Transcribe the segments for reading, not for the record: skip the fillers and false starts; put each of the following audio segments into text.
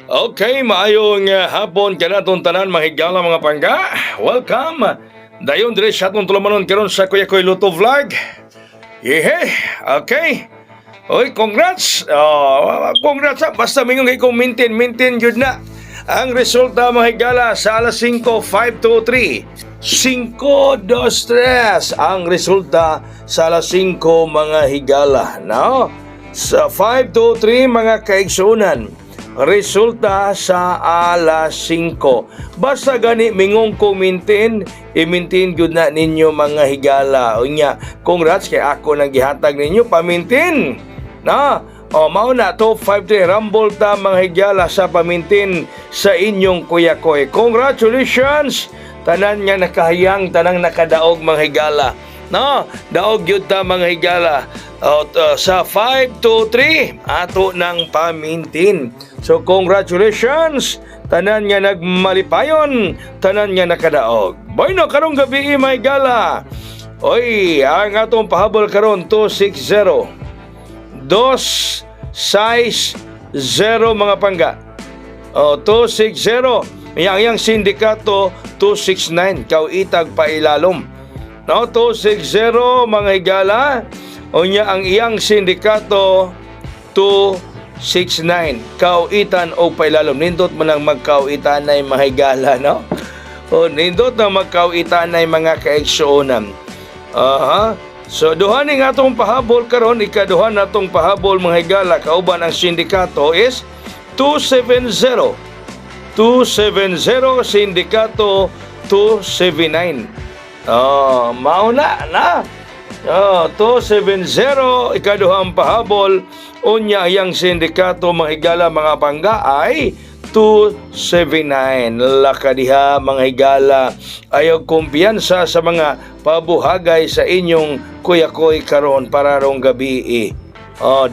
Okay, maayong hapon kanatong tanan mga higala mga pangga. Welcome. Dayon dire sa atong tulumanon karon sa Kuya Koy Luto Vlog. Yeah, okay. Oy, congrats. Congrats. Basta mingong kay maintain jud na. Ang resulta mga higala sa alas 5:5 to 3. 5-2-3 ang resulta sa alas 5 mga higala. No? Sa 5 to 3 mga kaigsunan. Resulta sa alas 5. Basta gani mingong ko maintain gyud na ninyo mga higala. Unya, congrats kay ako nang gihatag ninyo pamintin. Na, mao na top 5 3 rumble ta mga higala sa pamintin sa inyong Kuya Koy. Congratulations tanan nga nakahiyang, tanang nakadaog mga higala. No, daog gyud ta mga higala. Sa 5 to 3 ato ng pamintin. So congratulations tanan nga nagmalipayon, tanan nga nakadaog. Boy no, karong gabi mga higala. Oy, ang atong pahabol karon 260. 260 mga pangga. 260. Yang sindikato 269 kauitag pa ilalom. No, 260 mga higala. Unya ang iyang sindikato 269 kauitan o pailalom. Nindot man ang magkauitan na mga higala, no? O nindot na magkauitan na mga kaigsuonan. So duha ni nga atong pahabol karon, ikaduha natong pahabol mga higala kauban ang sindikato is 270. 270 sindikato 279. Mauna na. 270 ikaduhang pahabol unya yang sindikato mga higala mga pangga ay 279. Lakadiha mga higala, ayaw kumpiyansa sa mga pabuhagay sa inyong Kuya Koy karon para rong gabi.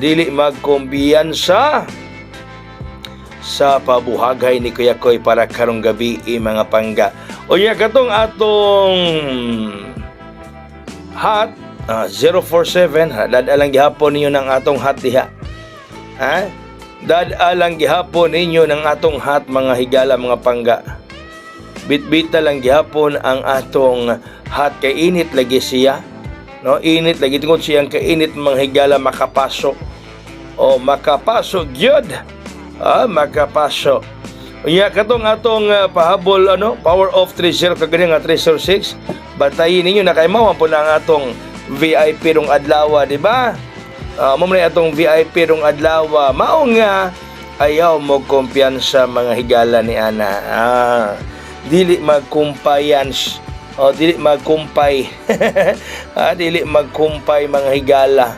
Dili magkumpiyansa sa pabuhagay ni Kuya Koy para karong gabi mga pangga. Unya katong atong hot 047 dadalang gihapon ninyo ng atong hot diha. Dadalang gihapon ninyo ng atong hot mga higala mga pangga. Bitbita lang gihapon ang atong hot kay init lagi siya. No, init lagi tungod siyang kainit mga higala makapasok. Makapasok gyud. Makapasok. Unya katong atong pahabol power of 30 kagani nga 306. Batayin ninyo na kay mao po na ang atong VIP rong adlaw, di ba? Mamay atong VIP rong adlaw, mao nga ayaw mo kumpiyansa mga higala ni ana. Dili magkumpayans. Dili magkumpay. Dili magkumpay mga higala.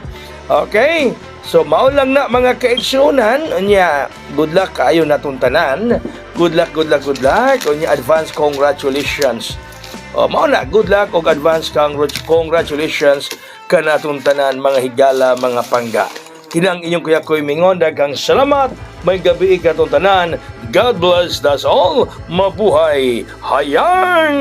Okay? So mao lang na mga kaigsunan. Unya, good luck kaayo natong tanan. Good luck. Unya, advance congratulations. Mao na, good luck o advance congratulations kanatong tanan mga higala mga pangga. Kinang inyong Kuya Koy mingon, daghang salamat. May gabi katong tanan. God bless us all. Mabuhay hayang!